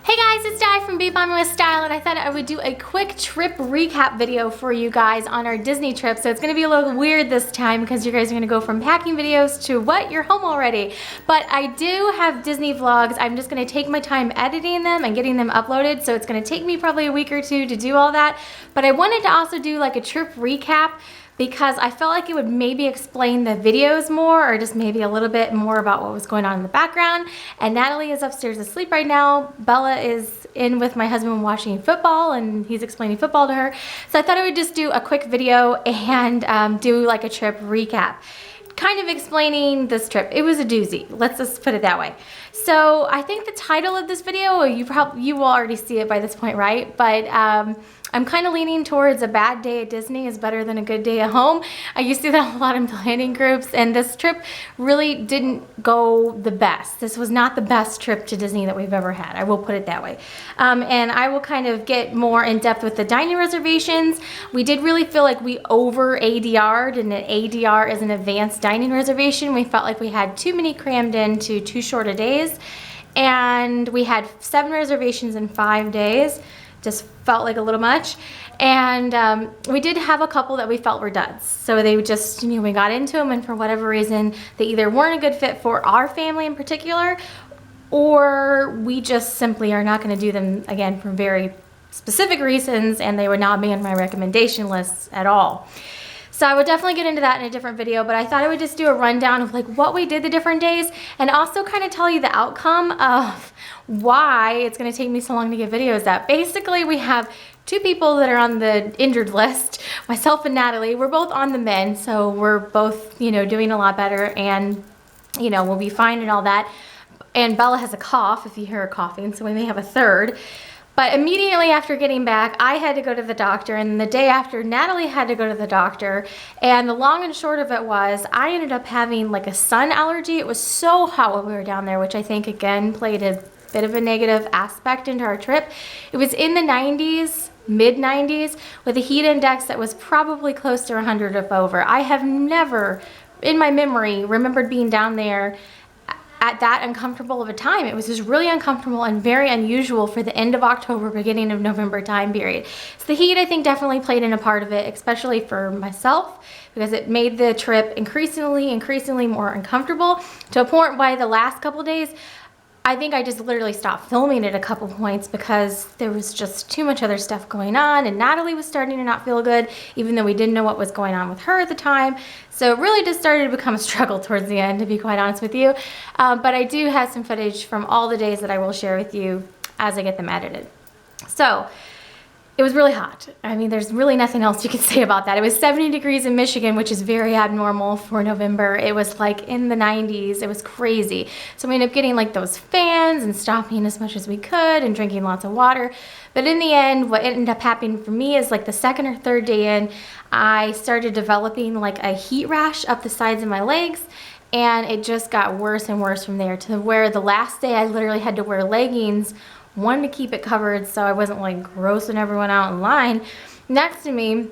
Hey guys, it's Di from Be Mommy with Style, and I thought I would do a quick trip recap video for you guys on our Disney trip. So it's going to be a little weird this time because you guys are going to go from packing videos to what? You're home already. But I do have Disney vlogs. I'm just going to take my time editing them and getting them uploaded. So it's going to take me probably a week or two to do all that. But I wanted to also do like a trip recap because I felt like it would maybe explain the videos more, or just maybe a little bit more about what was going on in the background. And Natalie is upstairs asleep right now. Bella is in with my husband watching football, and he's explaining football to her. So I thought I would just do a quick video and do like a trip recap, kind of explaining this trip. It was a doozy, let's just put it that way. So I think the title of this video, you will already see it by this point, right? But I'm kind of leaning towards a bad day at Disney is better than a good day at home. You see that a lot in planning groups, and this trip really didn't go the best. This was not the best trip to Disney that we've ever had. I will put it that way. And I will kind of get more in depth with the dining reservations. We did really feel like we over ADR'd, and an ADR is an advanced dining reservation. We felt like we had too many crammed into too short a days, and we had 7 reservations in 5 days. Just felt like a little much. And we did have a couple that we felt were duds. So they just, we got into them, and for whatever reason, they either weren't a good fit for our family in particular, or we just simply are not gonna do them again for very specific reasons, and they would not be on my recommendation list at all. So I would definitely get into that in a different video, but I thought I would just do a rundown of like what we did the different days, and also kind of tell you the outcome of why it's going to take me so long to get videos up. Basically, we have 2 people that are on the injured list, myself and Natalie. We're both on the mend, so we're both, doing a lot better, and, we'll be fine and all that. And Bella has a cough, if you hear her coughing, so we may have a third. But immediately after getting back, I had to go to the doctor, and the day after, Natalie had to go to the doctor. And the long and short of it was, I ended up having like a sun allergy. It was so hot while we were down there, which I think again played a bit of a negative aspect into our trip. It was in the 90s, mid 90s, with a heat index that was probably close to 100 or over. I have never, in my memory, remembered being down there at that uncomfortable of a time. It was just really uncomfortable and very unusual for the end of October, beginning of November time period. So the heat, I think, definitely played in a part of it, especially for myself, because it made the trip increasingly more uncomfortable, to a point why the last couple days, I think I just literally stopped filming at a couple points because there was just too much other stuff going on, and Natalie was starting to not feel good, even though we didn't know what was going on with her at the time. So it really just started to become a struggle towards the end, to be quite honest with you. But I do have some footage from all the days that I will share with you as I get them edited. So it was really hot. I mean, there's really nothing else you can say about that. It was 70 degrees in Michigan, which is very abnormal for November. It was like in the 90s. It was crazy. So we ended up getting like those fans and stopping as much as we could and drinking lots of water. But in the end, what ended up happening for me is like the 2nd or 3rd day in, I started developing like a heat rash up the sides of my legs. And it just got worse and worse from there, to where the last day I literally had to wear leggings, one, to keep it covered so I wasn't like grossing everyone out in line next to me,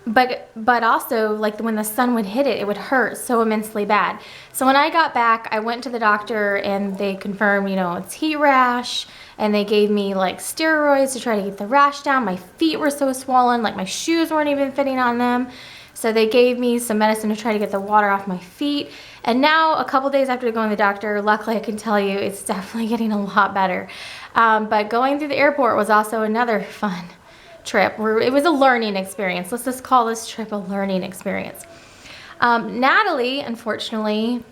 but also like when the sun would hit it, it would hurt so immensely bad. So when I got back, I went to the doctor, and they confirmed, it's heat rash, and they gave me like steroids to try to get the rash down. My feet were so swollen, like my shoes weren't even fitting on them. So they gave me some medicine to try to get the water off my feet. And now, a couple days after going to the doctor, luckily I can tell you it's definitely getting a lot better. But going through the airport was also another fun trip. It was a learning experience. Let's just call this trip a learning experience. Natalie, unfortunately,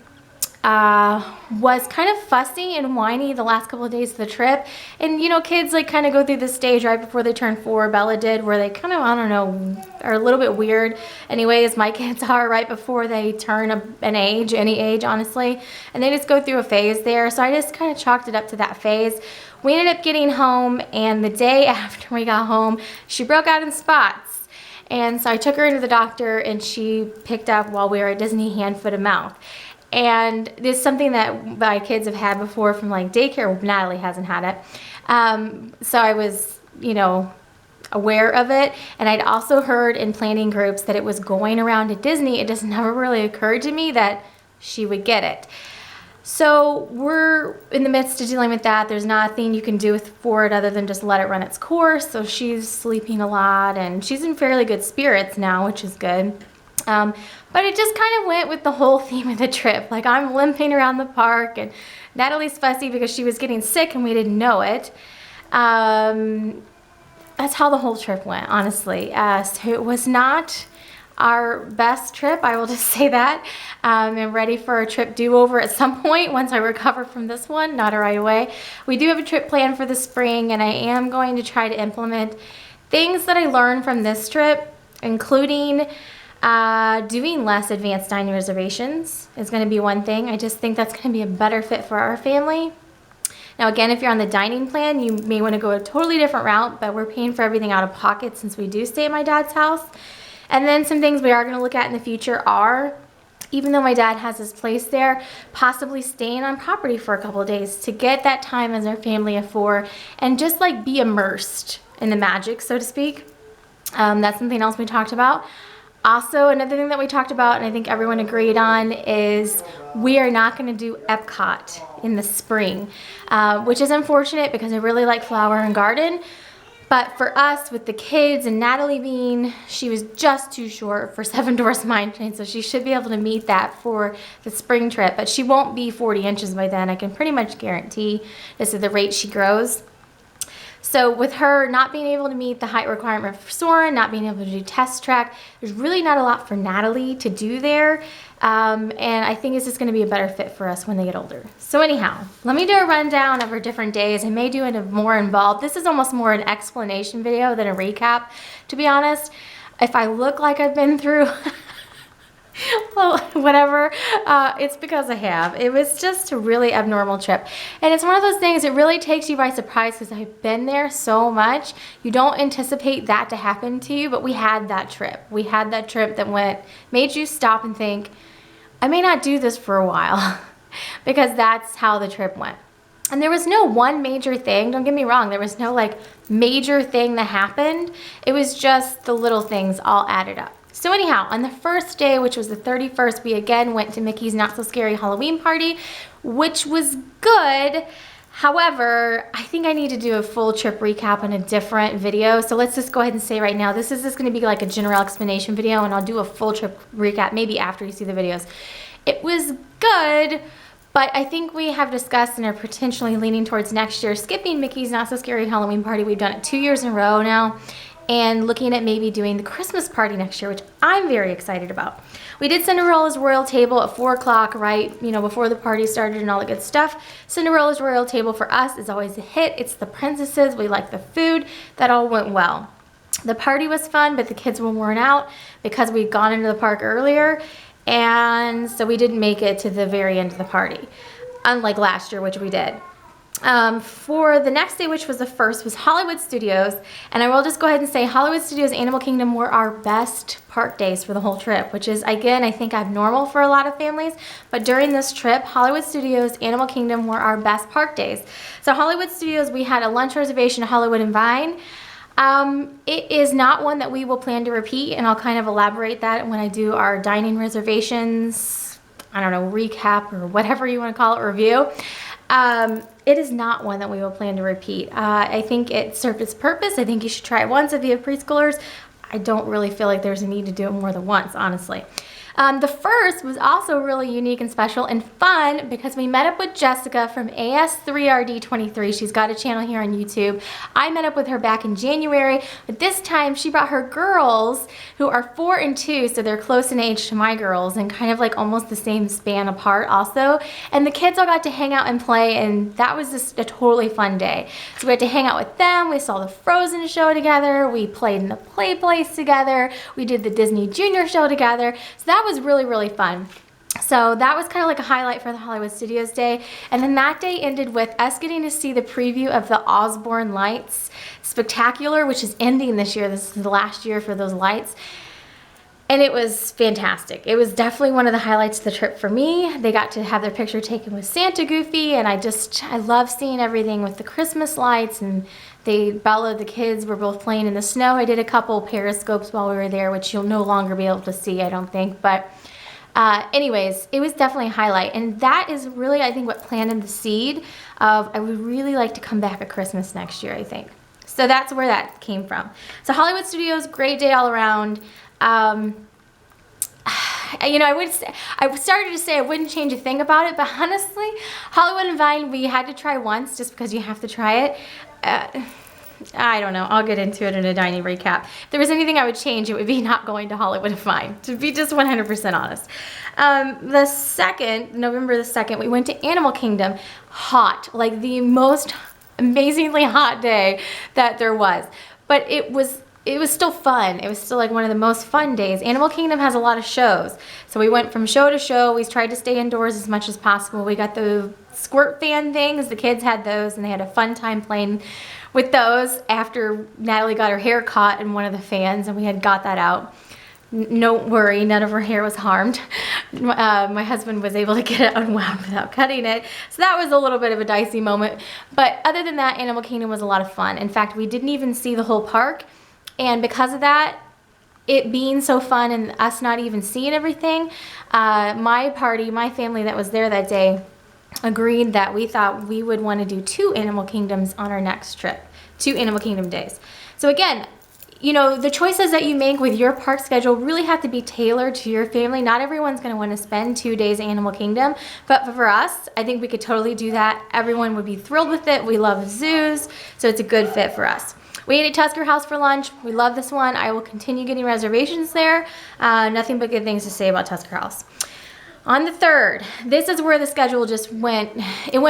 was kind of fussy and whiny the last couple of days of the trip. And kids like kind of go through this stage right before they turn 4, Bella did, where they kind of, I don't know, are a little bit weird. Anyways, my kids are right before they turn an age, any age, honestly. And they just go through a phase there. So I just kind of chalked it up to that phase. We ended up getting home, and the day after we got home, she broke out in spots. And so I took her into the doctor, and she picked up, while we were at Disney, hand, foot, and mouth. And this is something that my kids have had before from like daycare. Natalie hasn't had it. So I was, aware of it. And I'd also heard in planning groups that it was going around at Disney. It just never really occurred to me that she would get it. So we're in the midst of dealing with that. There's nothing you can do for it other than just let it run its course. So she's sleeping a lot and she's in fairly good spirits now, which is good. But it just kind of went with the whole theme of the trip. Like, I'm limping around the park and Natalie's fussy because she was getting sick and we didn't know it. That's how the whole trip went, honestly. So it was not our best trip, I will just say that. I'm ready for a trip do-over at some point once I recover from this one, not right away. We do have a trip planned for the spring, and I am going to try to implement things that I learned from this trip, including doing less advanced dining reservations is going to be one thing. I just think that's going to be a better fit for our family. Now again, if you're on the dining plan, you may want to go a totally different route, but we're paying for everything out of pocket since we do stay at my dad's house. And then some things we are going to look at in the future are, even though my dad has his place there, possibly staying on property for a couple of days to get that time as our family of four and just like be immersed in the magic, so to speak. That's something else we talked about. Also, another thing that we talked about, and I think everyone agreed on, is we are not going to do Epcot in the spring, which is unfortunate because I really like Flower and Garden. But for us, with the kids and Natalie she was just too short for Seven Dwarfs Mine Train, so she should be able to meet that for the spring trip. But she won't be 40 inches by then, I can pretty much guarantee. This is the rate she grows. So with her not being able to meet the height requirement for Soren, not being able to do test track, there's really not a lot for Natalie to do there. And I think it's just going to be a better fit for us when they get older. So anyhow, let me do a rundown of our different days. I may do it more involved. This is almost more an explanation video than a recap, to be honest. If I look like I've been through well, whatever, it's because I have. It was just a really abnormal trip. And it's one of those things, it really takes you by surprise because I've been there so much. You don't anticipate that to happen to you, but we had that trip. We had that trip that made you stop and think, I may not do this for a while because that's how the trip went. And there was no one major thing, don't get me wrong, there was no like major thing that happened. It was just the little things all added up. So anyhow, on the first day, which was the 31st, we again went to Mickey's Not So Scary Halloween Party, which was good. However, I think I need to do a full trip recap in a different video. So let's just go ahead and say right now, this is just going to be like a general explanation video, and I'll do a full trip recap maybe after you see the videos. It was good, but I think we have discussed and are potentially leaning towards next year skipping Mickey's Not So Scary Halloween Party. We've done it 2 years in a row now. And looking at maybe doing the Christmas party next year, which I'm very excited about. We did Cinderella's Royal Table at 4 o'clock, right? You know, before the party started and all the good stuff. Cinderella's Royal Table for us is always a hit. It's the princesses. We like the food. That all went well. The party was fun, but the kids were worn out because we'd gone into the park earlier. And so we didn't make it to the very end of the party, unlike last year, which we did. For the next day, which was the first, was Hollywood Studios, and I will just go ahead and say Hollywood Studios Animal Kingdom were our best park days for the whole trip, which is, again, I think abnormal for a lot of families, but during this trip, Hollywood Studios Animal Kingdom were our best park days. So Hollywood Studios, we had a lunch reservation at Hollywood and Vine. It is not one that we will plan to repeat, and I'll kind of elaborate that when I do our dining reservations, I don't know, recap or whatever you want to call it, review. It is not one that we will plan to repeat. I think it served its purpose. I think you should try it once if you have preschoolers. I don't really feel like there's a need to do it more than once, honestly. The first was also really unique and special and fun because we met up with Jessica from AS3RD23. She's got a channel here on YouTube. I met up with her back in January, but this time she brought her girls who are 4 and 2, so they're close in age to my girls and kind of like almost the same span apart also. And the kids all got to hang out and play, and that was just a totally fun day. So we had to hang out with them. We saw the Frozen show together. We played in the play place together. We did the Disney Junior show together. So that was really, really fun. So that was kind of like a highlight for the Hollywood Studios day. And then that day ended with us getting to see the preview of the Osborne Lights Spectacular, which is ending this year. This is the last year for those lights. And it was fantastic. It was definitely one of the highlights of the trip for me. They got to have their picture taken with Santa Goofy, and I love seeing everything with the Christmas lights, and Bella, the kids were both playing in the snow. I did a couple periscopes while we were there, which you'll no longer be able to see, I don't think, but Anyways, it was definitely a highlight. And that is really, I think, what planted the seed of I would really like to come back at Christmas next year, I think. So that's where that came from. So Hollywood Studios, great day all around. You know, I started to say I wouldn't change a thing about it, but honestly, Hollywood and Vine, we had to try once just because you have to try it. I don't know. I'll get into it in a dining recap. If there was anything I would change, it would be not going to Hollywood and Vine, to be just 100% honest. November the 2nd, we went to Animal Kingdom. Hot, like the most amazingly hot day that there was. But it was still fun. It was still like one of the most fun days. Animal Kingdom has a lot of shows. So we went from show to show. We tried to stay indoors as much as possible. We got the squirt fan things. The kids had those and they had a fun time playing with those after Natalie got her hair caught in one of the fans and we had got that out. No worry, none of her hair was harmed. My husband was able to get it unwound without cutting it. So that was a little bit of a dicey moment. But other than that, Animal Kingdom was a lot of fun. In fact, we didn't even see the whole park. And because of that, it being so fun and us not even seeing everything, my family that was there that day agreed that we thought we would want to do 2 Animal Kingdoms on our next trip, 2 Animal Kingdom days. So again, you know, the choices that you make with your park schedule really have to be tailored to your family. Not everyone's going to want to spend 2 days at Animal Kingdom, but for us, I think we could totally do that. Everyone would be thrilled with it. We love zoos, so it's a good fit for us. We ate at Tusker House for lunch. We love this one. I will continue getting reservations there. Nothing but good things to say about Tusker House. On the 3rd, this is where the schedule just went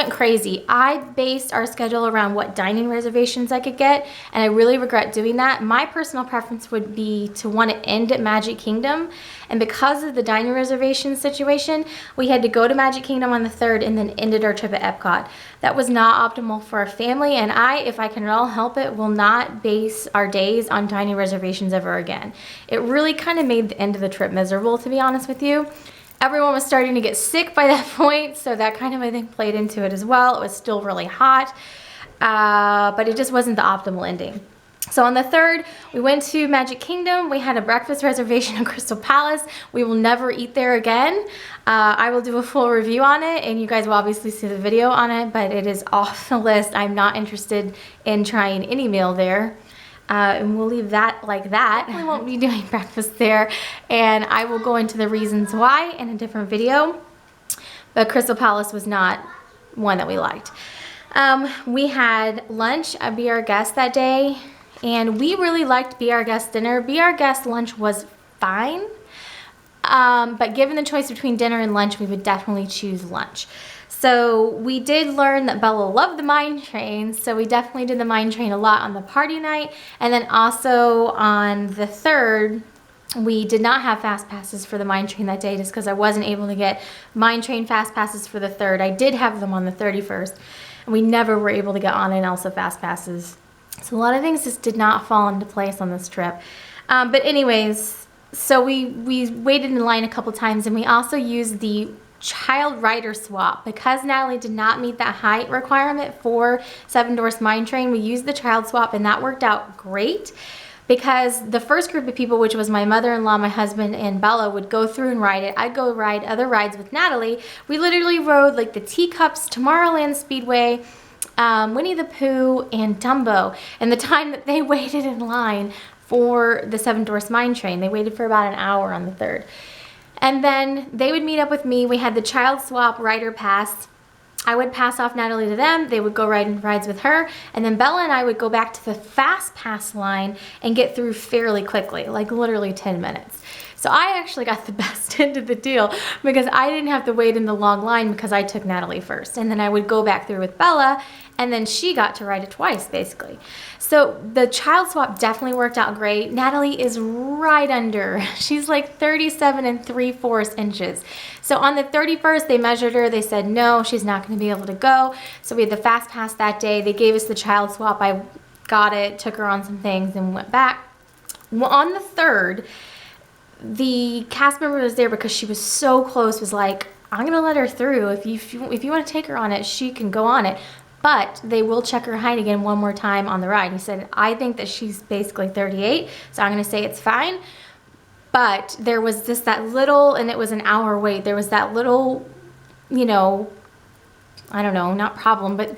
crazy. I based our schedule around what dining reservations I could get, and I really regret doing that. My personal preference would be to want to end at Magic Kingdom, and because of the dining reservation situation, we had to go to Magic Kingdom on the 3rd and then ended our trip at Epcot. That was not optimal for our family, and I, if I can at all help it, will not base our days on dining reservations ever again. It really kind of made the end of the trip miserable, to be honest with you. Everyone was starting to get sick by that point, so that kind of, I think, played into it as well. It was still really hot, but it just wasn't the optimal ending. So on the 3rd, we went to Magic Kingdom. We had a breakfast reservation in Crystal Palace. We will never eat there again. I will do a full review on it, and you guys will obviously see the video on it, but it is off the list. I'm not interested in trying any meal there. And we'll leave that like that. We won't be doing breakfast there, and I will go into the reasons why in a different video. But Crystal Palace was not one that we liked. We had lunch at Be Our Guest that day, and we really liked Be Our Guest dinner. Be Our Guest lunch was fine, but given the choice between dinner and lunch, we would definitely choose lunch. So we did learn that Bella loved the mine train, so we definitely did the mine train a lot on the party night. And then also on the 3rd, we did not have fast passes for the mine train that day just because I wasn't able to get mine train fast passes for the 3rd. I did have them on the 31st, and we never were able to get Anna and Elsa fast passes. So a lot of things just did not fall into place on this trip. But anyways, so we waited in line a couple times, and we also used the child rider swap. Because Natalie did not meet that height requirement for Seven Dwarfs Mine Train, we used the child swap, and that worked out great because the first group of people, which was my mother-in-law, my husband, and Bella, would go through and ride it. I'd go ride other rides with Natalie. We literally rode like the Teacups, Tomorrowland Speedway, Winnie the Pooh, and Dumbo. And the time that they waited in line for the Seven Dwarfs Mine Train, they waited for about an hour on the 3rd. And then they would meet up with me. We had the child swap rider pass. I would pass off Natalie to them. They would go ride in rides with her. And then Bella and I would go back to the fast pass line and get through fairly quickly, like literally 10 minutes. So I actually got the best end of the deal because I didn't have to wait in the long line because I took Natalie first. And then I would go back through with Bella, and then she got to ride it twice, basically. So the child swap definitely worked out great. Natalie is right under. She's like 37 3/4 inches. So on the 31st, they measured her. They said, no, she's not going to be able to go. So we had the fast pass that day. They gave us the child swap. I got it, took her on some things, and went back. Well, on the 3rd, the cast member was there because she was so close, was like, I'm going to let her through. If you want to take her on it, she can go on it. But they will check her height again one more time on the ride. He said, I think that she's basically 38, so I'm going to say it's fine. But there was just that little, and it was an hour wait, there was that little, you know, I don't know, not problem, but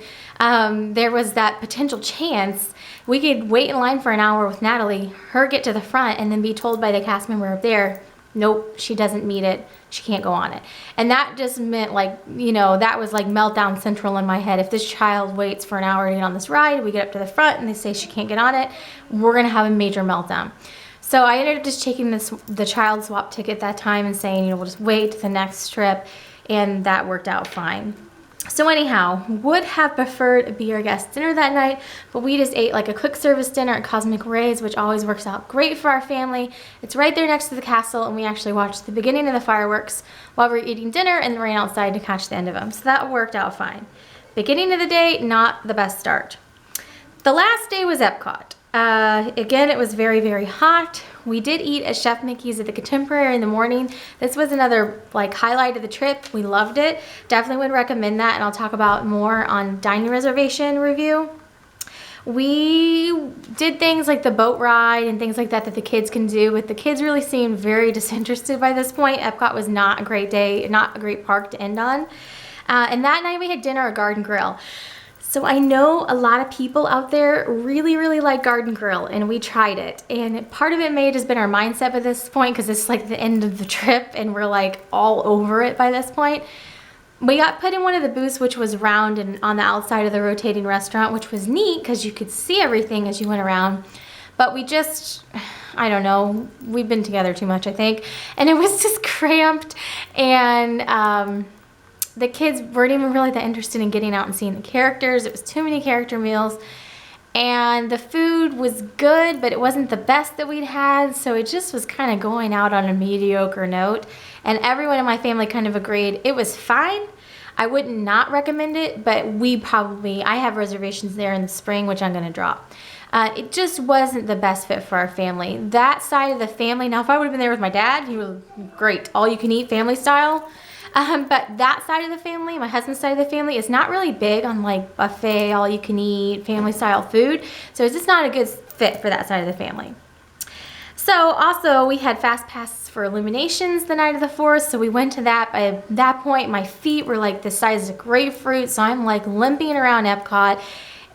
there was that potential chance we could wait in line for an hour with Natalie, her get to the front, and then be told by the cast member up there, nope, she doesn't meet it, she can't go on it. And that just meant, like, you know, that was like meltdown central in my head. If this child waits for an hour to get on this ride, we get up to the front and they say she can't get on it, we're gonna have a major meltdown. So I ended up just taking the child swap ticket that time and saying, you know, we'll just wait to the next trip, and that worked out fine. So anyhow, would have preferred a be our guest dinner that night, but we just ate like a quick service dinner at Cosmic Rays, which always works out great for our family. It's right there next to the castle, and we actually watched the beginning of the fireworks while we were eating dinner and ran outside to catch the end of them. So that worked out fine. Beginning of the day, not the best start. The last day was Epcot. Again, it was very, very hot. We did eat at Chef Mickey's at the Contemporary in the morning. This was another like highlight of the trip. We loved it. Definitely would recommend that, and I'll talk about more on dining reservation review. We did things like the boat ride and things like that that the kids can do, but the kids really seemed very disinterested by this point. Epcot was not a great day, not a great park to end on. And that night we had dinner at Garden Grill. So I know a lot of people out there really, really like Garden Grill, and we tried it. And part of it may have just been our mindset at this point, because it's like the end of the trip and we're like all over it by this point. We got put in one of the booths, which was round and on the outside of the rotating restaurant, which was neat because you could see everything as you went around. But we just, I don't know, we've been together too much, I think. And it was just cramped, and the kids weren't even really that interested in getting out and seeing the characters. It was too many character meals. And the food was good, but it wasn't the best that we'd had. So it just was kind of going out on a mediocre note. And everyone in my family kind of agreed it was fine. I would not recommend it, but I have reservations there in the spring, which I'm gonna drop. It just wasn't the best fit for our family. That side of the family, now if I would have been there with my dad, he was great, all you can eat family style. But that side of the family, my husband's side of the family, is not really big on like buffet, all you can eat, family style food. So it's just not a good fit for that side of the family. So also we had fast passes for Illuminations the night of the 4th. So we went to that. By that point, my feet were like the size of grapefruit. So I'm like limping around Epcot.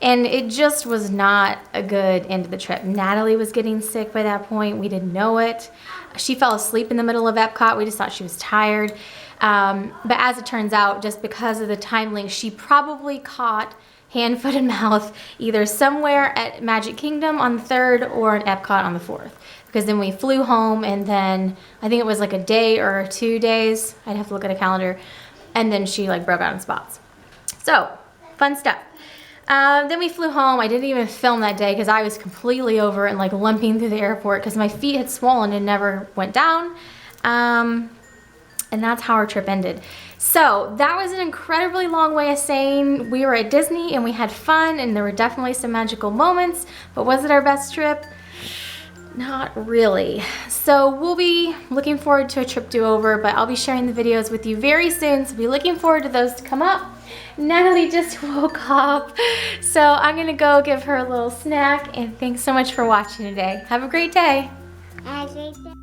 And it just was not a good end of the trip. Natalie was getting sick by that point. We didn't know it. She fell asleep in the middle of Epcot. We just thought she was tired. But as it turns out, just because of the time link, she probably caught hand, foot, and mouth either somewhere at Magic Kingdom on the 3rd or at Epcot on the 4th. Because then we flew home, and then I think it was like a day or 2 days. I'd have to look at a calendar. And then she like broke out in spots. So, fun stuff. Then we flew home. I didn't even film that day because I was completely over it and like limping through the airport because my feet had swollen and never went down. And that's how our trip ended. So that was an incredibly long way of saying we were at Disney and we had fun and there were definitely some magical moments, but was it our best trip? Not really. So we'll be looking forward to a trip do-over, but I'll be sharing the videos with you very soon, so be looking forward to those to come up. Natalie just woke up, so I'm gonna go give her a little snack, and thanks so much for watching today. Have a great day. Have a great day.